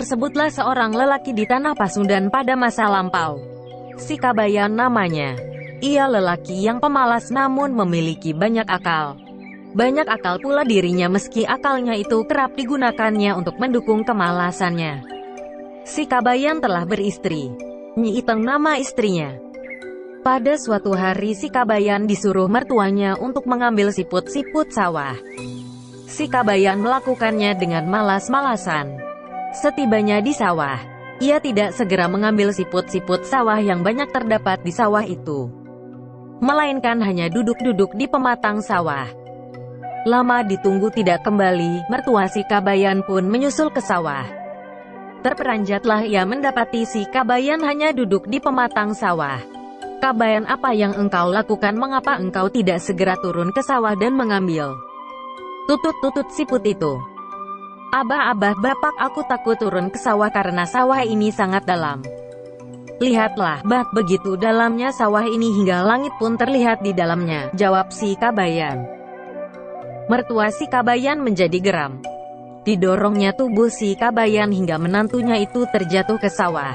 tersebutlah seorang lelaki di tanah Pasundan pada masa lampau. Si Kabayan namanya. Ia lelaki yang pemalas namun memiliki banyak akal. Banyak akal pula dirinya meski akalnya itu kerap digunakannya untuk mendukung kemalasannya. Si Kabayan telah beristri. Nyi Iteng nama istrinya. Pada suatu hari si Kabayan disuruh mertuanya untuk mengambil siput-siput sawah. Si Kabayan melakukannya dengan malas-malasan. Setibanya di sawah, ia tidak segera mengambil siput-siput sawah yang banyak terdapat di sawah itu, melainkan hanya duduk-duduk di pematang sawah. Lama ditunggu tidak kembali, mertua si Kabayan pun menyusul ke sawah. Terperanjatlah ia mendapati si Kabayan hanya duduk di pematang sawah. "Kabayan, apa yang engkau lakukan? Mengapa engkau tidak segera turun ke sawah dan mengambil?" Tutut-tutut siput itu. "Abah, bapak, aku takut turun ke sawah karena sawah ini sangat dalam." "Lihatlah, Bah, begitu dalamnya sawah ini hingga langit pun terlihat di dalamnya," jawab si Kabayan. Mertua si Kabayan menjadi geram. Didorongnya tubuh si Kabayan hingga menantunya itu terjatuh ke sawah.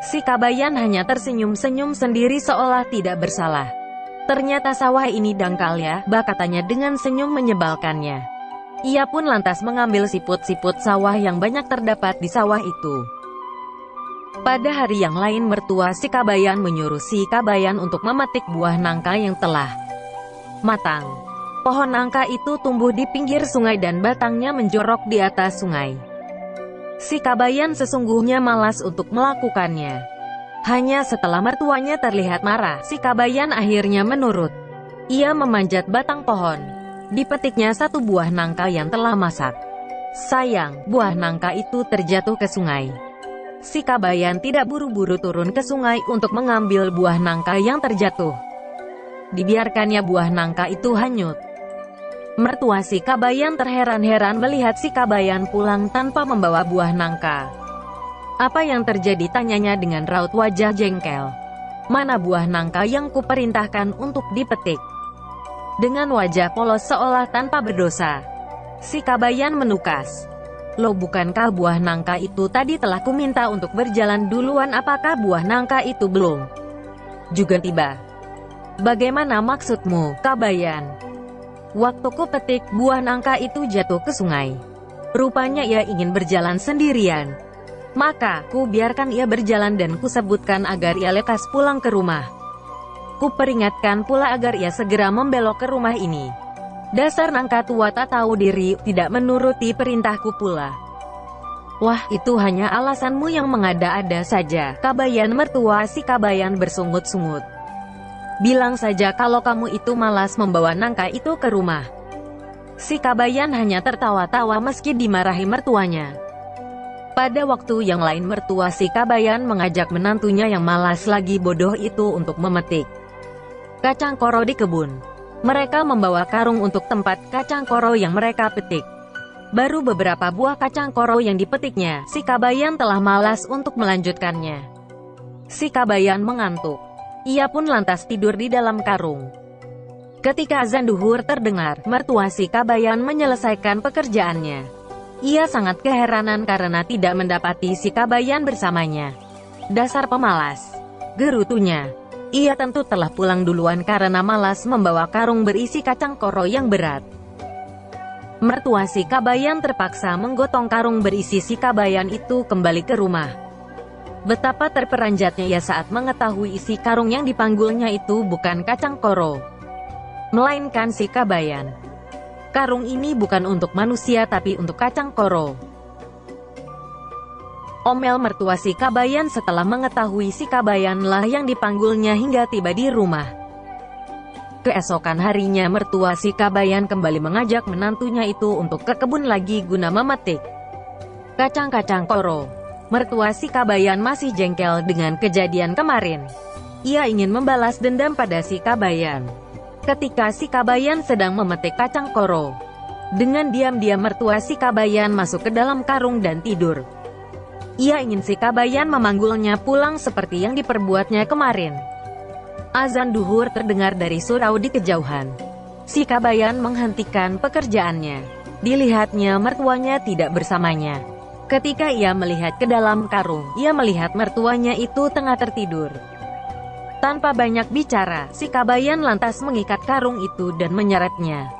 Si Kabayan hanya tersenyum-senyum sendiri seolah tidak bersalah. "Ternyata sawah ini dangkal ya, Bah," katanya dengan senyum menyebalkannya. Ia pun lantas mengambil siput-siput sawah yang banyak terdapat di sawah itu. Pada hari yang lain mertua si Kabayan menyuruh si Kabayan untuk memetik buah nangka yang telah matang. Pohon nangka itu tumbuh di pinggir sungai dan batangnya menjorok di atas sungai. Si Kabayan sesungguhnya malas untuk melakukannya. Hanya setelah mertuanya terlihat marah, si Kabayan akhirnya menurut. Ia memanjat batang pohon. Dipetiknya satu buah nangka yang telah masak. Sayang, buah nangka itu terjatuh ke sungai. Si Kabayan tidak buru-buru turun ke sungai untuk mengambil buah nangka yang terjatuh. Dibiarkannya buah nangka itu hanyut. Mertua si Kabayan terheran-heran melihat si Kabayan pulang tanpa membawa buah nangka. "Apa yang terjadi?" tanyanya dengan raut wajah jengkel. "Mana buah nangka yang kuperintahkan untuk dipetik?" Dengan wajah polos seolah tanpa berdosa, si Kabayan menukas. "Loh, bukankah buah nangka itu tadi telah kuminta untuk berjalan duluan? Apakah buah nangka itu belum juga tiba?" "Bagaimana maksudmu, Kabayan?" "Waktu ku petik, buah nangka itu jatuh ke sungai. Rupanya ia ingin berjalan sendirian. Maka, ku biarkan ia berjalan dan kusebutkan agar ia lekas pulang ke rumah. Kuperingatkan pula agar ia segera membelok ke rumah ini. Dasar nangka tua tak tahu diri, tidak menuruti perintahku pula." "Wah, itu hanya alasanmu yang mengada-ada saja, Kabayan." Mertua si Kabayan bersungut-sungut. "Bilang saja kalau kamu itu malas membawa nangka itu ke rumah." Si Kabayan hanya tertawa-tawa meski dimarahi mertuanya. Pada waktu yang lain mertua si Kabayan mengajak menantunya yang malas lagi bodoh itu untuk memetik kacang koro di kebun. Mereka membawa karung untuk tempat kacang koro yang mereka petik. Baru beberapa buah kacang koro yang dipetiknya, si Kabayan telah malas untuk melanjutkannya. Si Kabayan mengantuk. Ia pun lantas tidur di dalam karung. Ketika azan duhur terdengar, mertua si Kabayan menyelesaikan pekerjaannya. Ia sangat keheranan karena tidak mendapati si Kabayan bersamanya. "Dasar pemalas," gerutunya. Ia tentu telah pulang duluan karena malas membawa karung berisi kacang koro yang berat. Mertua si Kabayan terpaksa menggotong karung berisi si Kabayan itu kembali ke rumah. Betapa terperanjatnya ia saat mengetahui isi karung yang dipanggulnya itu bukan kacang koro, melainkan si Kabayan. Karung ini bukan untuk manusia tapi untuk kacang koro. Omel mertua si Kabayan setelah mengetahui si Kabayanlah yang dipanggulnya hingga tiba di rumah. Keesokan harinya mertua si Kabayan kembali mengajak menantunya itu untuk ke kebun lagi guna memetik kacang-kacang koro. Mertua si Kabayan masih jengkel dengan kejadian kemarin. Ia ingin membalas dendam pada si Kabayan. Ketika si Kabayan sedang memetik kacang koro, dengan diam-diam mertua si Kabayan masuk ke dalam karung dan tidur. Ia ingin si Kabayan memanggulnya pulang seperti yang diperbuatnya kemarin. Azan duhur terdengar dari surau di kejauhan. Si Kabayan menghentikan pekerjaannya. Dilihatnya mertuanya tidak bersamanya. Ketika ia melihat ke dalam karung, ia melihat mertuanya itu tengah tertidur. Tanpa banyak bicara, si Kabayan lantas mengikat karung itu dan menyeretnya.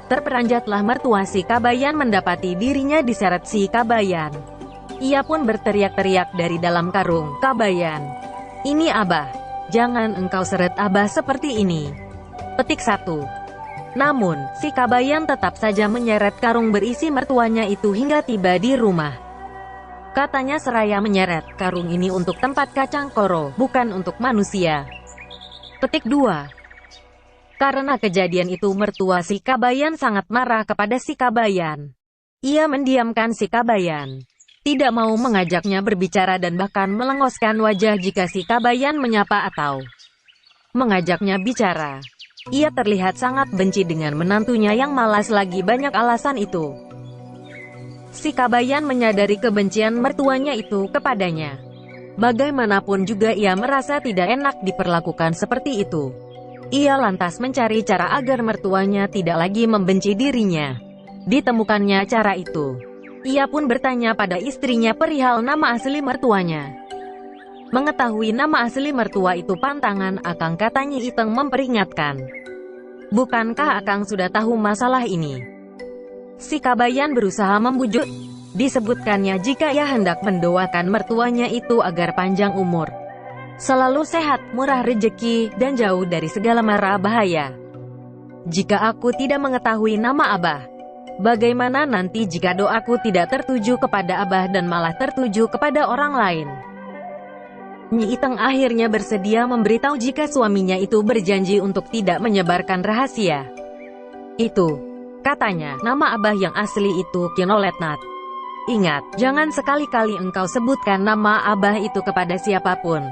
Terperanjatlah mertua si Kabayan mendapati dirinya diseret si Kabayan. Ia pun berteriak-teriak dari dalam karung, "Kabayan, ini Abah. Jangan engkau seret Abah seperti ini." Petik 1. Namun, si Kabayan tetap saja menyeret karung berisi mertuanya itu hingga tiba di rumah. Katanya seraya menyeret, "Karung ini untuk tempat kacang koro, bukan untuk manusia." Petik 2. Karena kejadian itu mertua si Kabayan sangat marah kepada si Kabayan. Ia mendiamkan si Kabayan. Tidak mau mengajaknya berbicara dan bahkan melengoskan wajah jika si Kabayan menyapa atau mengajaknya bicara. Ia terlihat sangat benci dengan menantunya yang malas lagi banyak alasan itu. Si Kabayan menyadari kebencian mertuanya itu kepadanya. Bagaimanapun juga ia merasa tidak enak diperlakukan seperti itu. Ia lantas mencari cara agar mertuanya tidak lagi membenci dirinya. Ditemukannya cara itu. Ia pun bertanya pada istrinya perihal nama asli mertuanya. Mengetahui nama asli mertua itu pantangan akang, katanya Iteng memperingatkan. "Bukankah akang sudah tahu masalah ini?" Si Kabayan berusaha membujuk. Disebutkannya jika ia hendak mendoakan mertuanya itu agar panjang umur, selalu sehat, murah rezeki, dan jauh dari segala mara bahaya. "Jika aku tidak mengetahui nama Abah, bagaimana nanti jika doaku tidak tertuju kepada Abah dan malah tertuju kepada orang lain?" Nyi Iteng akhirnya bersedia memberitahu jika suaminya itu berjanji untuk tidak menyebarkan rahasia itu. Katanya, "Nama Abah yang asli itu Kinoletnat. Ingat, jangan sekali-kali engkau sebutkan nama Abah itu kepada siapapun."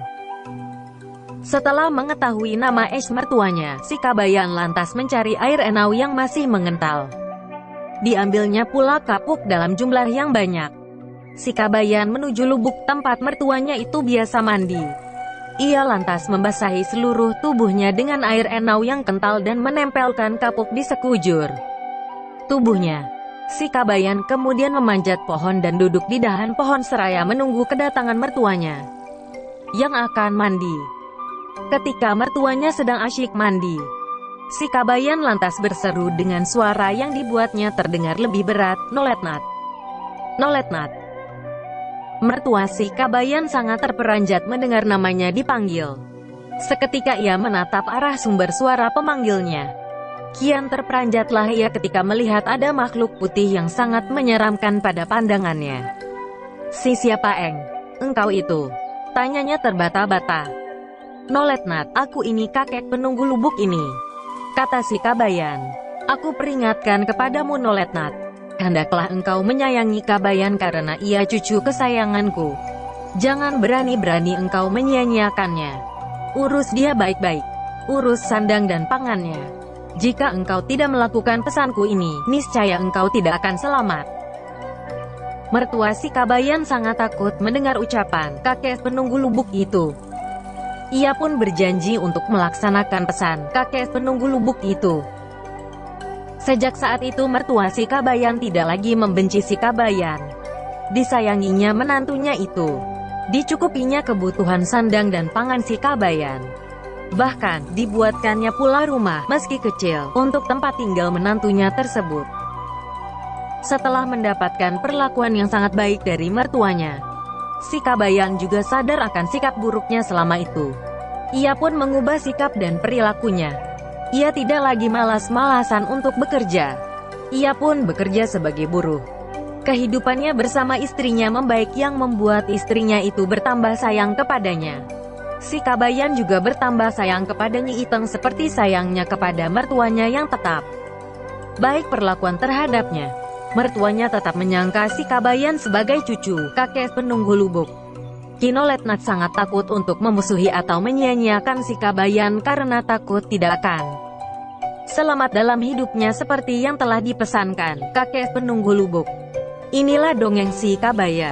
Setelah mengetahui nama mertuanya, si Kabayan lantas mencari air enau yang masih mengental. Diambilnya pula kapuk dalam jumlah yang banyak. Si Kabayan menuju lubuk tempat mertuanya itu biasa mandi. Ia lantas membasahi seluruh tubuhnya dengan air enau yang kental dan menempelkan kapuk di sekujur tubuhnya. Si Kabayan kemudian memanjat pohon dan duduk di dahan pohon seraya menunggu kedatangan mertuanya yang akan mandi. Ketika mertuanya sedang asyik mandi, si Kabayan lantas berseru dengan suara yang dibuatnya terdengar lebih berat, "Noletnat! Noletnat!" Mertua si Kabayan sangat terperanjat mendengar namanya dipanggil. Seketika ia menatap arah sumber suara pemanggilnya. Kian terperanjatlah ia ketika melihat ada makhluk putih yang sangat menyeramkan pada pandangannya. "Si siapa engkau itu?" tanyanya terbata-bata. "Noletnat, aku ini kakek penunggu lubuk ini," kata si Kabayan. "Aku peringatkan kepadamu Noletnat, hendaklah engkau menyayangi Kabayan karena ia cucu kesayanganku. Jangan berani-berani engkau menyia-nyiakannya. Urus dia baik-baik. Urus sandang dan pangannya. Jika engkau tidak melakukan pesanku ini, niscaya engkau tidak akan selamat." Mertua si Kabayan sangat takut mendengar ucapan kakek penunggu lubuk itu. Ia pun berjanji untuk melaksanakan pesan kakek penunggu lubuk itu. Sejak saat itu mertua si Kabayan tidak lagi membenci si Kabayan. Disayanginya menantunya itu. Dicukupinya kebutuhan sandang dan pangan si Kabayan. Bahkan, dibuatkannya pula rumah, meski kecil, untuk tempat tinggal menantunya tersebut. Setelah mendapatkan perlakuan yang sangat baik dari mertuanya, si Kabayan juga sadar akan sikap buruknya selama itu. Ia pun mengubah sikap dan perilakunya. Ia tidak lagi malas-malasan untuk bekerja. Ia pun bekerja sebagai buruh. Kehidupannya bersama istrinya membaik yang membuat istrinya itu bertambah sayang kepadanya. Si Kabayan juga bertambah sayang kepada Nyi Iteng seperti sayangnya kepada mertuanya yang tetap baik perlakuan terhadapnya. Mertuanya tetap menyangka si Kabayan sebagai cucu kakek penunggu lubuk. Kinoletnat sangat takut untuk memusuhi atau menyia-nyiakan si Kabayan karena takut tidak akan selamat dalam hidupnya seperti yang telah dipesankan kakek penunggu lubuk. Inilah dongeng si Kabayan.